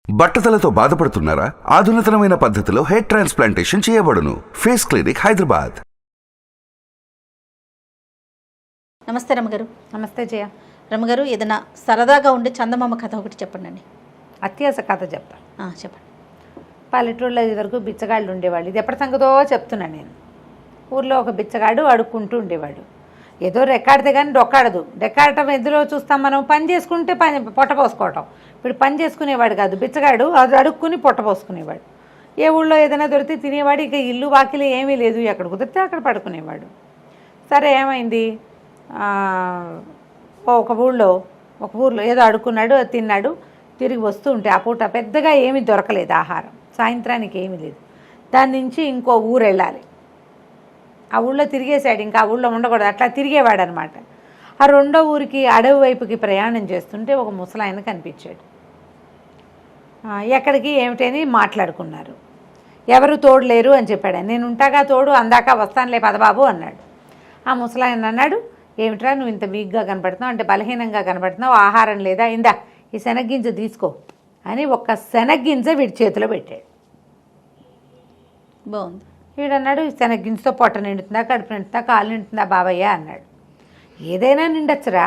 బట్టతలతో బాధపడుతున్నారా? ఆధునితనమైన పద్ధతిలో hair transplantation చేయబడును. Face clinic, Hyderabad. నమస్తే రమగారు. నమస్తే జయ. రమగారు, ఏదైనా సరదాగా ఉండే చందమామ కథ ఒకటి చెప్పండి. అత్యాస కథ చెప్తా. చెప్పండి. పల్లెటూరులో ఇదివరకు బిచ్చగాళ్ళు ఉండేవాళ్ళు. ఇది ఎప్పటి సంగతో చెప్తున్నాను నేను. ఊర్లో ఒక బిచ్చగాడు అడుక్కుంటూ ఉండేవాడు. ఏదో రెక్కాడితే కానీ డొక్కాడదు. రెక్కాడటం ఎందులో చూస్తాం మనం? పని చేసుకుంటే పొట్ట పోసుకోవటం. ఇప్పుడు పని చేసుకునేవాడు కాదు బిచ్చగాడు, అది అడుక్కుని పొట్ట పోసుకునేవాడు. ఏ ఊళ్ళో ఏదైనా దొరికితే తినేవాడు. ఇక ఇల్లు వాకిలి ఏమీ లేదు, ఎక్కడ కుదిరితే అక్కడ పడుకునేవాడు. సరే ఏమైంది, ఒక ఊళ్ళో ఏదో అడుక్కున్నాడు, అది తిన్నాడు. తిరిగి వస్తూ ఉంటే ఆ పూట పెద్దగా ఏమీ దొరకలేదు ఆహారం. సాయంత్రానికి ఏమీ లేదు. దాని నుంచి ఇంకో ఊరు వెళ్ళాలి. ఆ ఊళ్ళో తిరిగేశాడు, ఇంకా ఆ ఊళ్ళో ఉండకూడదు, అట్లా తిరిగేవాడు అనమాట. ఆ రెండో ఊరికి అడవి వైపుకి ప్రయాణం చేస్తుంటే ఒక ముసలాయన కనిపించాడు. ఎక్కడికి ఏమిటని మాట్లాడుకున్నారు. ఎవరు తోడు లేరు అని చెప్పాడు. నేను ఉంటాగా తోడు, అందాక వస్తానులే పదబాబు అన్నాడు. ఆ ముసలాయన అన్నాడు, ఏమిట్రా నువ్వు ఇంత వీక్గా కనపడుతున్నావు, అంటే బలహీనంగా కనపడుతున్నావు, ఆహారం లేదా, ఇందా ఈ శనగ్గింజ తీసుకో అని ఒక్క శనగ్గింజ వీడి చేతిలో పెట్టాడు. బాగుంది. వీడన్నాడు, శనగ్గింజతో పొట్ట నిండుతుందా, కడుపు నిండుతుందా, కాలు నిండుతుందా బాబయ్య అన్నాడు. ఏదైనా నిండొచ్చురా,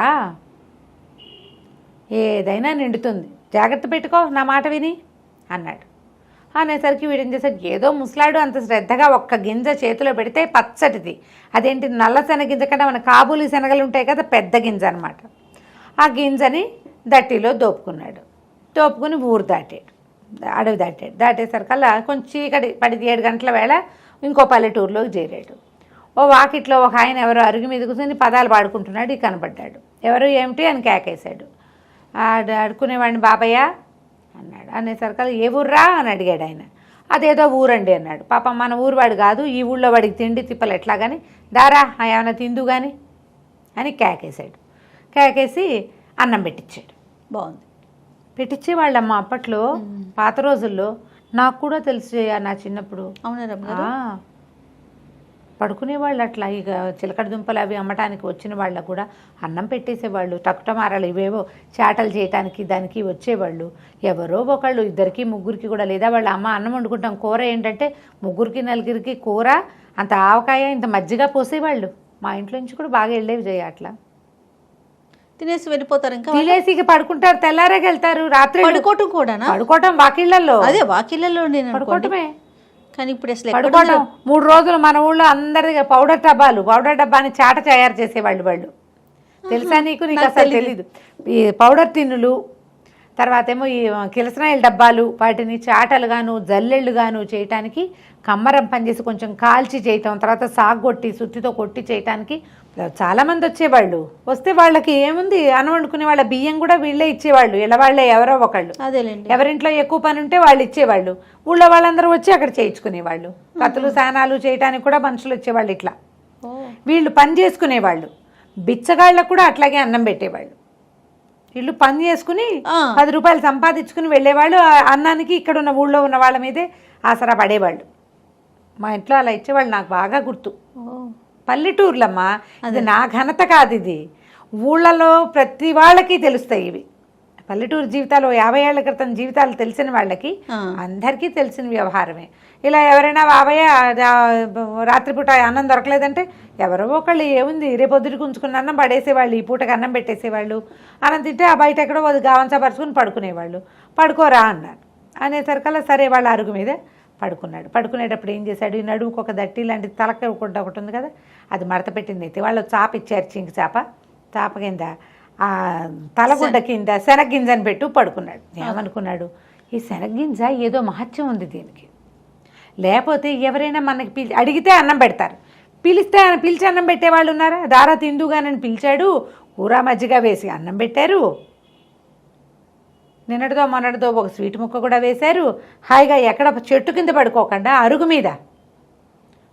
ఏదైనా నిండుతుంది, జాగ్రత్త పెట్టుకో నా మాట విని అన్నాడు. అనేసరికి వీడేం చేశాడు, ఏదో ముసలాడు అంత శ్రద్ధగా ఒక్క గింజ చేతిలో పెడితే పచ్చటిది, అదేంటి నల్ల శనగింజ కంటే మన కాబూలి శనగలు ఉంటాయి కదా, పెద్ద గింజ అనమాట. ఆ గింజని దట్టిలో దోపుకున్నాడు. దోపుకుని ఊరు దాటాడు, అడవి దాటాడు. దాటేసరికల్లా కొంచెం చీకటి పడి 7 గంటల వేళ ఇంకో పల్లెటూరులోకి చేరాడు. ఓ వాకిట్లో ఒక ఆయన ఎవరో అరుగు మీద కూర్చొని పదాలు పాడుకుంటున్నాడు. కనపడ్డాడు. ఎవరు ఏమిటి అని కేకేశాడు. అడుక్కునేవాడిని బాబయ్య అన్నాడు. అనేసరికల్లా ఏ ఊర్రా అని అడిగాడు ఆయన. అదేదో ఊరండి అన్నాడు. పాపం మన ఊరువాడు కాదు, ఈ ఊళ్ళో వాడికి తిండి తిప్పలు ఎట్లా కానీ, దారా ఏమైనా తిందు కానీ అని కేకేశాడు. కేకేసి అన్నం పెట్టించాడు. బాగుంది. పెట్టించేవాళ్ళమ్మ అప్పట్లో, పాత రోజుల్లో. నాకు కూడా తెలిసి నా చిన్నప్పుడు. అవునా రమగారు? పడుకునేవాళ్ళు అట్లా. ఇక చిలకడ దుంపలు అవి అమ్మటానికి వచ్చిన వాళ్ళకు కూడా అన్నం పెట్టేసేవాళ్ళు. టకుటమారాలు ఇవేవో చాటలు చేయటానికి దానికి వచ్చేవాళ్ళు. ఎవరో ఒకళ్ళు, 2కి 3కి కూడా, లేదా వాళ్ళ అమ్మ అన్నం వండుకుంటాం, కూర ఏంటంటే 3కి 4కి కూర, అంత ఆవకాయ, ఇంత మజ్జిగ పోసేవాళ్ళు. మా ఇంట్లో నుంచి కూడా బాగా వెళ్ళేవి చేయ. అట్లా తినేసి వెళ్ళిపోతారు. ఇంకా తినేసి ఇక పడుకుంటారు, తెల్లారేకి వెళ్తారు. రాత్రి పడుకోవటం కూడా, పడుకోవటం వాకిళ్లలో. అదే వాకిళ్లలో నేను పడుకోవటమే. కానీ ఇప్పుడు అసలు పడుకోవటం 3 రోజులు మన ఊళ్ళో అందరిగా పౌడర్ డబ్బాని చాట తయారు చేసేవాళ్ళు వాళ్ళు. తెలుసా నీకు? నీకు అసలు తెలీదు. ఈ పౌడర్ టిన్నులు, తర్వాత ఏమో ఈ కిరసనాయిల డబ్బాలు, వాటిని చాటలుగాను జల్లెళ్ళుగాను చేయటానికి కమ్మరం పనిచేసి కొంచెం కాల్చి చేయటం, తర్వాత సాగు కొట్టి సుత్తితో కొట్టి చేయటానికి చాలామంది వచ్చేవాళ్ళు. వస్తే వాళ్ళకి ఏముంది, అన్నం వండుకునే వాళ్ళ బియ్యం కూడా వీళ్ళే ఇచ్చేవాళ్ళు. ఇలా వాళ్ళే ఎవరో ఒకళ్ళు. అదేలేండి. ఎవరింట్లో ఎక్కువ పని ఉంటే వాళ్ళు ఇచ్చేవాళ్ళు. ఊళ్ళో వాళ్ళందరూ వచ్చి అక్కడ చేయించుకునేవాళ్ళు. కత్తులు సానాలు చేయడానికి కూడా మనుషులు వచ్చేవాళ్ళు. ఇట్లా వీళ్ళు పని చేసుకునేవాళ్ళు. బిచ్చగాళ్ళకు కూడా అట్లాగే అన్నం పెట్టేవాళ్ళు. వీళ్ళు పని చేసుకుని 10 రూపాయలు సంపాదించుకుని వెళ్ళేవాళ్ళు. అన్నానికి ఇక్కడ ఉన్న ఊళ్ళో ఉన్న వాళ్ళ మీదే ఆసరా పడేవాళ్ళు. మా ఇంట్లో అలా ఇచ్చేవాళ్ళు, నాకు బాగా గుర్తు. పల్లెటూర్లమ్మా, ఇది నా ఘనత కాదు, ఇది ఊళ్ళలో ప్రతి వాళ్ళకి తెలుస్తాయి ఇవి. పల్లెటూరు జీవితాలు 50 ఏళ్ల క్రితం జీవితాలు తెలిసిన వాళ్ళకి అందరికీ తెలిసిన వ్యవహారమే. ఇలా ఎవరైనా బాబయ్య రాత్రిపూట అన్నం దొరకలేదంటే ఎవరో ఒకళ్ళు ఏముంది రేపొద్దుటికి ఉంచుకున్న అన్నం పడేసేవాళ్ళు, ఈ పూటకి అన్నం పెట్టేసేవాళ్ళు. అన్నం తింటే ఆ బయట ఎక్కడో గావంచపరుచుకుని పడుకునేవాళ్ళు. పడుకోరా అన్నారు. అనేసరికల్లా సరే వాళ్ళ అరుగు మీద పడుకున్నాడు. పడుకునేటప్పుడు ఏం చేశాడు, ఈ నడుముకు ఒక దట్టి లాంటి తలక ఒకటి ఉంది కదా, అది మడత పెట్టింది. అయితే వాళ్ళు చాప ఇచ్చారు, చింకి చాప కింద ఆ తలగుడ్డ కింద శనగ్గింజని పెట్టు పడుకున్నాడు. ఏమనుకున్నాడు, ఈ శనగ్గింజ ఏదో మహత్యం ఉంది దీనికి, లేకపోతే ఎవరైనా మనకి అడిగితే అన్నం పెడతారు, పిలిచి అన్నం పెట్టేవాళ్ళు ఉన్నారా? దారా తిందుగానని పిలిచాడు, కూర మజ్జిగ వేసి అన్నం పెట్టారు. నిన్నటిదో మొన్నటిదో ఒక స్వీట్ ముక్క కూడా వేశారు. హాయిగా ఎక్కడ చెట్టు కింద పడుకోకుండా అరుగు మీద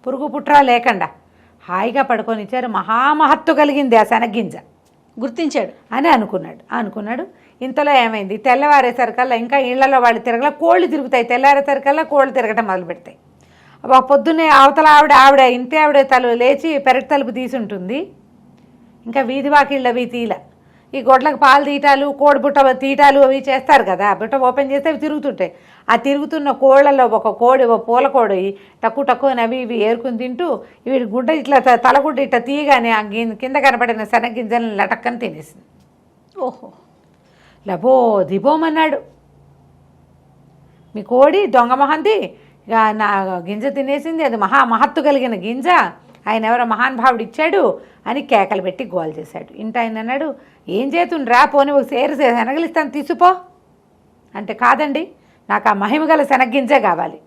పురుగు పుట్రా లేకుండా హాయిగా పడుకొని ఇచ్చారు. మహామహత్తు కలిగింది ఆ శనగ్గింజ. గుర్తించాడు అని అనుకున్నాడు. ఇంతలో ఏమైంది, తెల్లవారేసరికల్లా ఇంకా ఇళ్లలో వాళ్ళు తిరగల, కోళ్ళు తిరుగుతాయి. తెల్లారేసరికల్లా కోళ్ళు తిరగటం మొదలు పెడతాయి. పొద్దున్నే అవతల ఆవిడ ఇంటి ఆవిడ లేచి పెరటి తలుపు తీసి ఉంటుంది. ఇంకా వీధి వాకిళ్ళవి తీల. ఈ గొడ్లకు పాలు తీయటాలు కోడి బుట్ట తీయటాలు అవి చేస్తారు కదా, బుట్ట ఓపెన్ చేస్తే అవి తిరుగుతుంటాయి. ఆ తిరుగుతున్న కోళ్ళలో ఒక కోడి, ఒక పూల కోడి తక్కువ అవి ఇవి ఏరుకుని తింటూ వీడి గుడ్డ ఇట్లా తలగుడ్డ ఇట్లా తీయగానే ఆ కింద కనపడిన శనగింజలను లటక్కని తినేసింది. ఓహో, లబో దిబోమన్నాడు, మీ కోడి దొంగ మహంది నా గింజ తినేసింది, అది మహత్తు కలిగిన గింజ, ఆయన ఎవరో మహానుభావుడు ఇచ్చాడు అని కేకలు పెట్టి గోల్ చేశాడు. ఇంటి ఆయన అన్నాడు, ఏం చేతుండ్రా, పోనీ ఒక శనగలిస్తాను తీసుపో అంటే, కాదండి నాకు ఆ మహిమ గల శనగ్గింజే కావాలి,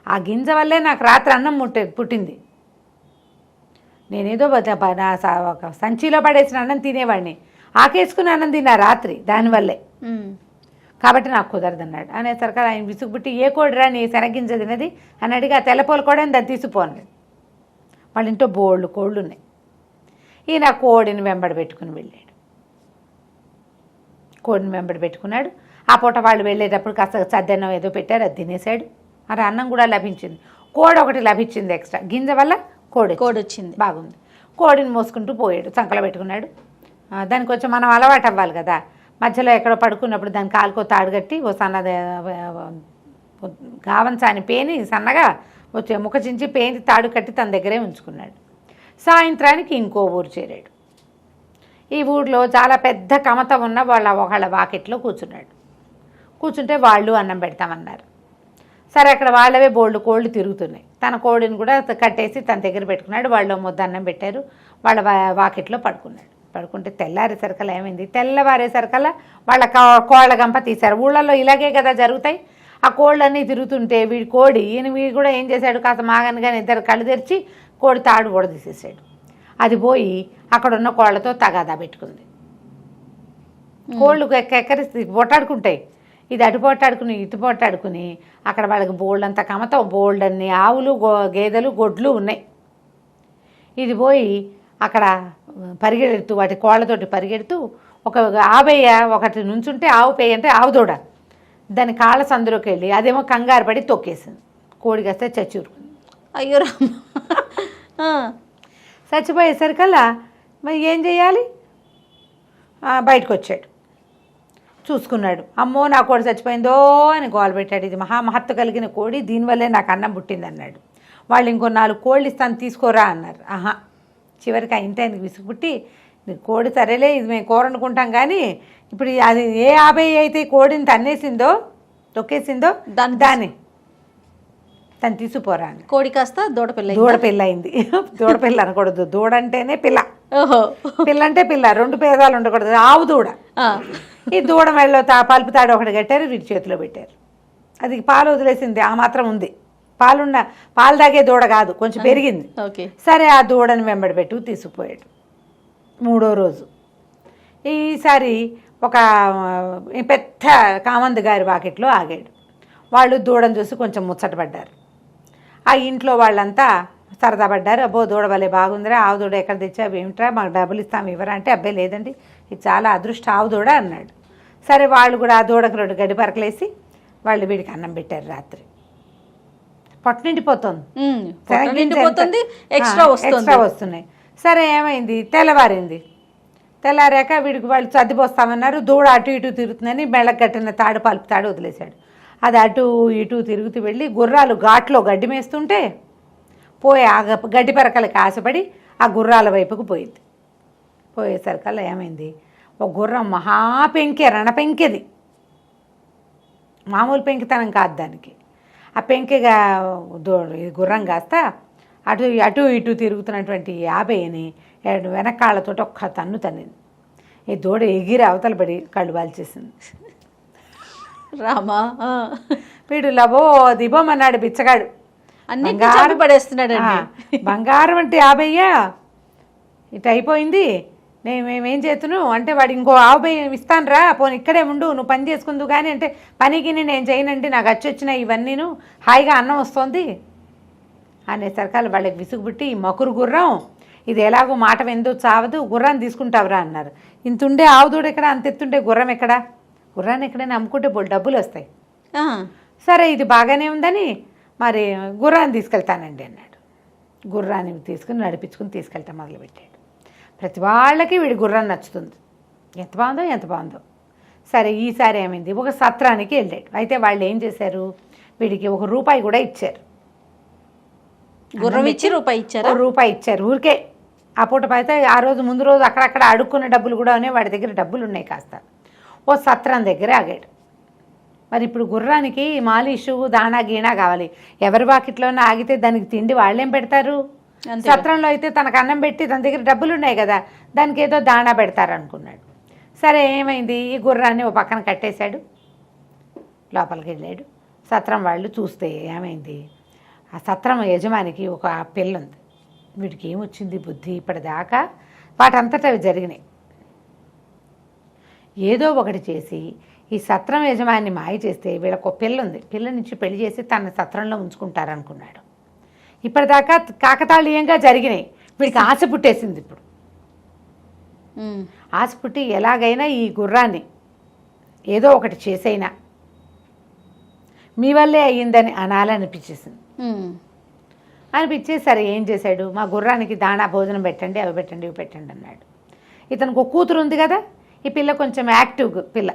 ఆ గింజ వల్లే నాకు రాత్రి అన్నం పుట్టింది, నేనేదో ఒక సంచిలో పడేసిన అన్నం తినేవాడిని, ఆకేసుకుని అన్నం తిన్నా రాత్రి దానివల్లే, కాబట్టి నాకు కుదరదన్నాడు. అనేసరికి ఆయన విసుగుబుట్టి, ఏ కోడిరా నీ శనగింజ తినది అని అడిగి, ఆ తెల్లపోలు కూడా దాన్ని తీసిపోన్నాడు. వాళ్ళ ఇంట్లో బోళ్ళు కోళ్ళు ఉన్నాయి. ఈయన కోడిని వెంబడి పెట్టుకుని వెళ్ళాడు. కోడిని వెంబడి పెట్టుకున్నాడు. ఆ పూట వాళ్ళు వెళ్ళేటప్పుడు కాస్త సద్దన్నం ఏదో పెట్టారు, అది తినేశాడు. మరి అన్నం కూడా లభించింది. కోడి ఒకటి లభించింది ఎక్స్ట్రా, గింజ వల్ల కోడి వచ్చింది, బాగుంది. కోడిని మోసుకుంటూ పోయాడు, సంకలో పెట్టుకున్నాడు. దానికి కొంచెం మనం అలవాటు అవ్వాలి కదా, మధ్యలో ఎక్కడో పడుకున్నప్పుడు దాని కాలుకో తాడు కట్టి ఓ సన్నది గావంచాని పేని సన్నగా వచ్చే ముఖ చించి పేని తాడు కట్టి తన దగ్గరే ఉంచుకున్నాడు. సాయంత్రానికి ఇంకో ఊరు చేరాడు. ఈ ఊళ్ళో చాలా పెద్ద కమత ఉన్న ఒకళ్ళ వాకిట్లో కూర్చున్నాడు. కూర్చుంటే వాళ్ళు అన్నం పెడతామన్నారు. సరే, అక్కడ వాళ్ళవే బోల్డ్ కోళ్ళు తిరుగుతున్నాయి. తన కోడిని కూడా కట్టేసి తన దగ్గర పెట్టుకున్నాడు. వాళ్ళు ముద్ద అన్నం పెట్టారు. వాళ్ళ వాకిట్లో పడుకున్నాడు. పడుకుంటే తెల్లారేసరికల్లా ఏమైంది, తెల్లవారేసరికల్లా వాళ్ళ కోళ్ళ గంప తీశారు. ఊళ్ళల్లో ఇలాగే కదా జరుగుతాయి. ఆ కోళ్ళన్నీ తిరుగుతుంటే వీడి కోడి వీడు కూడా ఏం చేశాడు, కాస్త మాగనగానే ఇద్దరు కళ్ళు తెరిచి కోడి తాడు కూడా తీసేసాడు. అది పోయి అక్కడ ఉన్న కోళ్ళతో తగాదా పెట్టుకుంది. కోళ్ళు ఎక్కరిసి పొట్టాడుకుంటాయి. ఇది అటు పొట్టాడుకుని ఇటు పొట్టాడుకుని అక్కడ వాళ్ళకి బోల్డంత కమత, బోల్డన్ని ఆవులు గేదెలు గొడ్లు ఉన్నాయి. ఇది పోయి అక్కడ పరిగెడుతూ వాటి కోళ్ళతోటి పరిగెడుతూ ఒక ఆవేయ ఒకటి నుంచుంటే ఆవు పేయ అంటే ఆవు దూడ దాని కాళ్ళ సందులోకి వెళ్ళి అదేమో కంగారు పడి తొక్కేసింది. కోడి కాస్తే చచ్చిరుకుంది. అయ్యో రామ. చచ్చిపోయేసరికల్లా మరి ఏం చేయాలి, బయటకు వచ్చాడు. చూసుకున్నాడు, అమ్మో నా కోడి చచ్చిపోయిందో అని గోల పెట్టాడు. ఇది మహత్తు కలిగిన కోడి, దీనివల్లే నాకు అన్నం పుట్టింది అన్నాడు. వాళ్ళు ఇంకో 4 కోళ్ళు ఇస్తాను తీసుకోరా అన్నారు. చివరికి ఆ ఇంటి ఆయనకి విసుగుపుట్టి, కోడి సరేలే ఇది మేము కూర వండుకుంటాం కానీ ఇప్పుడు అది ఏ 50 అయితే కోడిని తన్నేసిందో తొక్కేసిందో దాన్ని తను తీసుకుపోరా అని. కోడి కాస్త దూడపిల్ల అయింది. దూడపిల్ల అనకూడదు, దూడ అంటేనే పిల్ల. ఓహో, పిల్ల అంటే పిల్ల, 2 పేదాలు ఉండకూడదు, ఆవు దూడ. ఈ దూడ మెళ్ళలో పలుపు తాడు ఒకటి కట్టారు, వీటి చేతిలో పెట్టారు. అది పాలు వదిలేసింది, ఆ మాత్రం ఉంది. పాలు తాగే దూడ కాదు, కొంచెం పెరిగింది. సరే, ఆ దూడని వెంబడి పెట్టు తీసుకుపోయాడు. 3వ రోజు ఈసారి ఒక పెద్ద కామందు గారి వాకిట్లో ఆగాడు. వాళ్ళు దూడను చూసి కొంచెం ముచ్చటపడ్డారు. ఆ ఇంట్లో వాళ్ళంతా సరదా పడ్డారు. అబ్బో దూడ భలే బాగుందిరా, ఆవు దూడ ఎక్కడ తెచ్చావు ఏమిట్రా, మాకు డబ్బులు ఇస్తాము ఇవ్వరా అంటే, అబ్బాయి లేదండి ఇది చాలా అదృష్ట ఆవు దూడ అన్నాడు. సరే, వాళ్ళు కూడా ఆ దూడకు 2 గడ్డి పరకలేసి వాళ్ళు వీడికి అన్నం పెట్టారు. రాత్రి పొట్ట నిండిపోతుంది, ఎక్స్ట్రా వస్తున్నాయి. సరే, ఏమైంది, తెల్లారాక వీడికి వాళ్ళు సర్దిపోస్తామన్నారు. దూడ అటు ఇటు తిరుగుతుందని బెళ్ళకు కట్టిన తాడు పలుపు తాడు వదిలేశాడు. అది అటు ఇటు తిరుగుతూ వెళ్ళి గుర్రాలు ఘాట్లో గడ్డి మేస్తుంటే పోయి ఆ గడ్డి పరకలకి ఆశపడి ఆ గుర్రాల వైపుకు పోయింది. పోయేసరికల్లా ఏమైంది, ఒక గుర్రం రణపెంకెది, మామూలు పెంకితనం కాదు దానికి. ఆ పెంకెగా గుర్రం కాస్త అటు ఇటు తిరుగుతున్నటువంటి 50ని వెనకాళ్ళతో ఒక్క తన్నింది. ఈ దూడ ఎగిరి అవతల పడి కళ్ళు వాల్చేసింది. రామా, వీడు లబో దిబోమన్నాడు బిచ్చగాడు, పడేస్తున్నాడు. బంగారం అంటే 50 ఇటు అయిపోయింది, మేమేం చేతును అంటే, వాడు ఇంకో 50 ఇస్తాను రా, పోనీ ఇక్కడే ఉండు, నువ్వు పని చేసుకుందు కానీ అంటే, పనికి నేను చేయనండి, నాకు వచ్చిన ఇవన్నీను హాయిగా అన్నం వస్తుంది అనేసరికాలు వాళ్ళకి విసుగుబుట్టి, ఈ మకురు గుర్రం ఇది ఎలాగో మాట వెందో చావదు, గుర్రాన్ని తీసుకుంటావురా అన్నారు. ఇంతుండే ఆవుదూడు ఎక్కడ, అంత ఎత్తుండే గుర్రం ఎక్కడ, గుర్రాన్ని ఎక్కడైనా అమ్ముకుంటే డబ్బులు వస్తాయి. సరే, ఇది బాగానే ఉందని మరి గుర్రాన్ని తీసుకెళ్తానండి అన్నాడు. గుర్రాన్ని తీసుకుని నడిపించుకుని తీసుకెళ్తా మొదలుపెట్టాడు. ప్రతి వాళ్ళకి వీడి గుర్రం నచ్చుతుంది. ఎంత బాగుందో. సరే ఈసారి ఏమైంది, ఒక సత్రానికి వెళ్ళాడు. అయితే వాళ్ళు ఏం చేశారు, వీడికి ₹1 కూడా ఇచ్చారు. గుర్రం ఇచ్చి రూపాయి ఇచ్చారా? ₹1 ఇచ్చారు ఊరికే. ఆ పూట అయితే ఆ రోజు ముందు రోజు అక్కడక్కడ అడుక్కున్న డబ్బులు కూడా ఉన్నాయి, వాడి దగ్గర డబ్బులు ఉన్నాయి కాస్త. ఓ సత్రం దగ్గర ఆగాడు. మరి ఇప్పుడు గుర్రానికి మాలిషు దాణా గీణా కావాలి. ఎవరి వాకిట్లోనే ఆగితే దానికి తిండి వాళ్ళేం పెడతారు? సత్రంలో అయితే తనకు అన్నం పెట్టి తన దగ్గర డబ్బులు ఉన్నాయి కదా, దానికి ఏదో దాణా పెడతారు అనుకున్నాడు. సరే ఏమైంది, ఈ గుర్రాన్ని ఓ పక్కన కట్టేశాడు, లోపలికి వెళ్ళాడు. సత్రం వాళ్ళు చూస్తే ఏమైంది, ఆ సత్రం యజమానికి ఒక పిల్ల ఉంది. వీడికి ఏమొచ్చింది బుద్ధి, ఇప్పటిదాకా వాటంతటా అవి జరిగినాయి. ఏదో ఒకటి చేసి ఈ సత్రం యజమాని మాయ చేస్తే వీళ్ళకు ఒక పిల్ల ఉంది, పిల్ల నుంచి పెళ్లి చేసి తన సత్రంలో ఉంచుకుంటారనుకున్నాడు. ఇప్పటిదాకా కాకతాళీయంగా జరిగినాయి. వీడికి ఆశ పుట్టేసింది. ఇప్పుడు ఆశ పుట్టి ఎలాగైనా ఈ గుర్రాన్ని ఏదో ఒకటి చేసైనా మీ వల్లే అయ్యిందని అనాలనిపించేసింది. అనిపించి సరే ఏం చేశాడు, మా గుర్రానికి దాణా భోజనం పెట్టండి, అవి పెట్టండి, ఇవి పెట్టండి అన్నాడు. ఇతనికి ఒక కూతురు ఉంది కదా, ఈ పిల్ల కొంచెం యాక్టివ్ పిల్ల.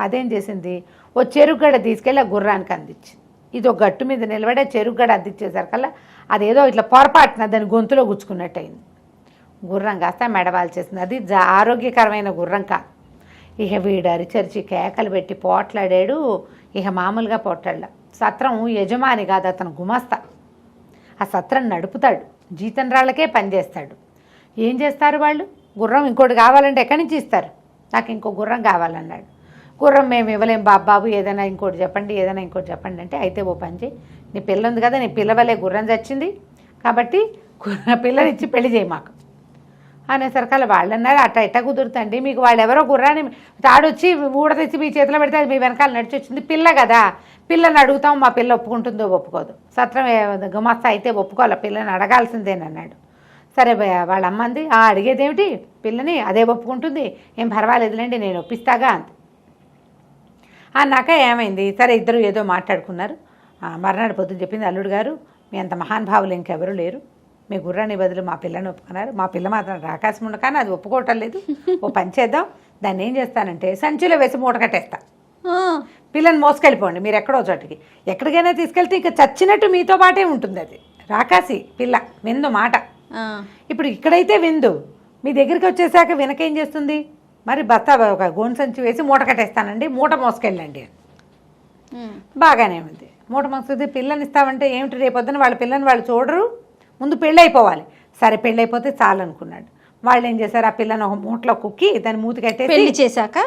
అదేం చేసింది, ఓ చెరుగడ తీసుకెళ్ళి ఆ గుర్రానికి అందించింది. ఇది ఒక గట్టు మీద నిలబడి ఆ చెరుగడ అందించేసరికల్లా అదేదో ఇట్లా పొరపాటున దాని గొంతులో గుచ్చుకున్నట్టు అయింది. గుర్రం కాస్త మెడవాల్ చేసింది. అది ఆరోగ్యకరమైన గుర్రం కాదు. ఇక వీడు అరిచరిచి కేకలు పెట్టి పోట్లాడాడు. ఇక మామూలుగా పోట్లాడ. సత్రం యజమాని కాదు, అతను గుమస్తా. ఆ సత్రం నడుపుతాడు, జీతం రాళ్ళకే పనిచేస్తాడు. ఏం చేస్తారు వాళ్ళు, గుర్రం ఇంకోటి కావాలంటే ఎక్కడి నుంచి ఇస్తారు, నాకు ఇంకో గుర్రం కావాలన్నాడు. గుర్రం మేము ఇవ్వలేం బాబు, ఏదైనా ఇంకోటి చెప్పండి, ఏదైనా ఇంకోటి చెప్పండి అంటే, అయితే ఓ పని చేయి, నీ పిల్ల ఉంది కదా, నీ పిల్లవలే గుర్రం చచ్చింది కాబట్టి పిల్లనిచ్చి పెళ్లి చేయి మాకు అనేసరికల్ వాళ్ళు అన్నారు, అట్ట ఎట్ట కుదురుతండి, మీకు వాళ్ళు ఎవరో గుర్రాన్ని తాడొచ్చి ఊడ తెచ్చి మీ చేతిలో పెడితే అది మీ వెనకాల నడిచి వచ్చింది, పిల్ల కదా, పిల్లని అడుగుతాం, మా పిల్ల ఒప్పుకుంటుందో ఒప్పుకోదు. సత్రం గుమస్తా అయితే ఒప్పుకోవాలి, పిల్లని అడగాల్సిందేనన్నాడు. సరే వాళ్ళ అమ్మంది, అడిగేదేమిటి పిల్లని, అదే ఒప్పుకుంటుంది, ఏం పర్వాలేదులేండి నేను ఒప్పిస్తాగా అంత అన్నాక ఏమైంది, సరే ఇద్దరు ఏదో మాట్లాడుకున్నారు. మర్నాడు పొద్దున చెప్పింది, అల్లుడు గారు మీ అంత మహానుభావులు ఇంకెవరూ లేరు, మీ గుర్రాన్ని బదులు మా పిల్లని ఒప్పుకున్నారు, మా పిల్ల మాత్రం రాకాశం ఉండ కానీ అది ఒప్పుకోవటం లేదు, ఓ పని చేద్దాం, దాన్ని ఏం చేస్తానంటే సంచిలో వేసి మూట కట్టేస్తా, పిల్లని మోసుకెళ్ళిపోండి మీరు ఎక్కడో చోటికి, ఎక్కడికైనా తీసుకెళ్తే ఇంకా చచ్చినట్టు మీతో పాటే ఉంటుంది, అది రాకాసి పిల్ల విందు మాట. ఇప్పుడు ఇక్కడైతే విందు, మీ దగ్గరికి వచ్చేసాక వెనకేం చేస్తుంది, మరి బస్తా ఒక గోను సంచి వేసి మూట కట్టేస్తానండి, మూట మోసుకెళ్ళండి. బాగానే ఉంది, మూట మోసుకెళ్తే పిల్లని ఇస్తామంటే ఏమిటి, రేపొద్దున వాళ్ళ పిల్లని వాళ్ళు చూడరు, ముందు పెళ్ళి అయిపోవాలి. సరే పెళ్ళి అయిపోతే చాలు అనుకున్నాడు. వాళ్ళు ఏం చేశారు, ఆ పిల్లని ఒక మూటలో కుక్కి దాన్ని మూతి కట్టేసి, పెళ్లి చేశాక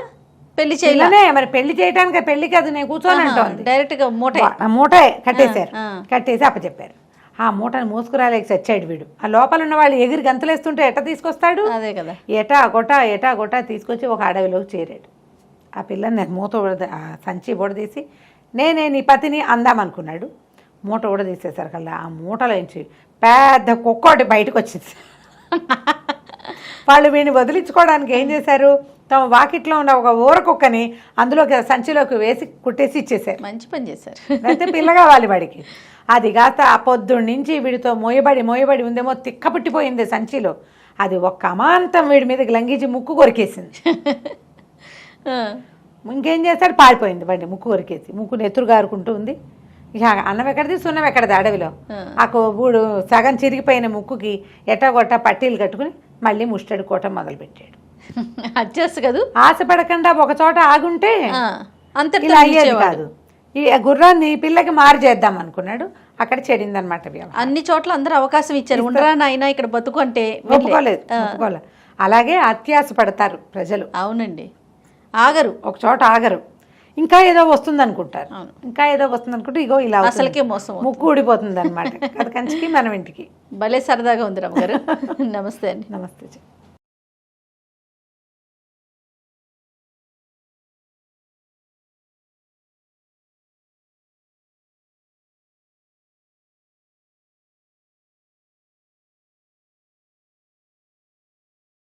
పెళ్లి చేయలేనే మరి పెళ్లి చేయడానికి, పెళ్లికి అది నేను కూర్చొని అంటోంది, డైరెక్ట్గా మూటే కట్టేశారు. కట్టేసి అప్పచెప్పారు. ఆ మూటను మోసుకురాలేక చచ్చాడు వీడు. ఆ లోపల ఉన్న వాళ్ళు ఎగిరి గంతలేస్తుంటే ఎట్ట తీసుకొస్తాడు, అదే కదా, ఎటా గొటా తీసుకొచ్చి ఒక అడవిలోకి చేరాడు. ఆ పిల్లని మూత సంచి ఊడదీసి నేనే నీ పతిని అందామనుకున్నాడు. మూట ఊడదీసేసరికల్లా ఆ మూటలోంచి పెద్ద కుక్కోటి బయటకు వచ్చింది. వాళ్ళు వీడిని వదిలించుకోవడానికి ఏం చేశారు, తమ వాకిట్లో ఉన్న ఒక ఊర కుక్కని అందులోకి సంచిలోకి వేసి కుట్టేసి ఇచ్చేసారు. మంచి పని చేశారు. అయితే పిల్ల కావాలి వాడికి. అది కాస్త ఆ పొద్దున్న నుంచి వీడితో మోయబడి ఉందేమో, తిక్క పుట్టిపోయింది సంచిలో. అది ఒక్క అమాంతం వీడి మీదకి లంఘించి ముక్కు కొరికేసింది. ఇంకేం చేస్తాడు, పారిపోయింది బండి, ముక్కు కొరికేసి, ముక్కు నెత్తురు గారుకుంటూ ఉంది. ఇక అన్నం ఎక్కడిది సున్నం ఎక్కడిది అడవిలో. ఆ బూడు సగం చిరిగిపోయిన ముక్కుకి ఎట్టగొట్ట పట్టీలు కట్టుకుని మళ్ళీ ముష్టడి కోట మొదలుపెట్టాడు. అడ్జస్ట్ కాదు, ఆశపడకుండా ఒక చోట ఆగుంటే అంత అయ్యేది కాదు. ఈ గుర్రాన్ని పిల్లకి మారు చేద్దాం అనుకున్నాడు, అక్కడ చెడిందనమాట. అన్ని చోట్ల అందరూ అవకాశం ఇచ్చారు, ఉండరా నాయనా ఇక్కడ బతుకు అంటే ఒప్పుకోలేదు. అలాగే అత్యాశ పడతారు ప్రజలు. అవునండి, ఆగరు, ఒక చోట ఆగరు, ఇంకా ఏదో వస్తుంది అనుకుంటారు, ఇంకా ఏదో వస్తుంది అనుకుంటే ఇగో ఇలా అసలుకే మోసం, ముక్కు ఊడిపోతుంది అనమాట. అది కంచికి మనం ఇంటికి. భలే సరదాగా ఉంది రమ్మగారు. నమస్తే అండి. నమస్తే.